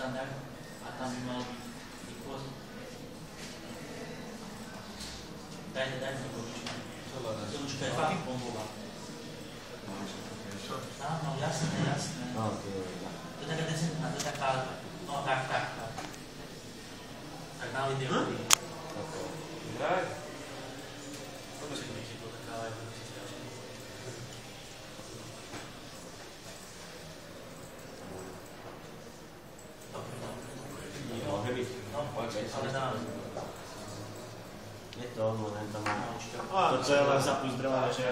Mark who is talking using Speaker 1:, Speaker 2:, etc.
Speaker 1: štandard a tam by malo byť equals. Dajte to počuť. Slnčka je fakt bombová. Áno, jasné. To je taká decentná, to je taká, no tak. Tak na lidé hodí.
Speaker 2: Tak.
Speaker 1: Počkej, či to taká aj ale dám.
Speaker 3: Je to, len tam má. To celé sa púzdrela, že?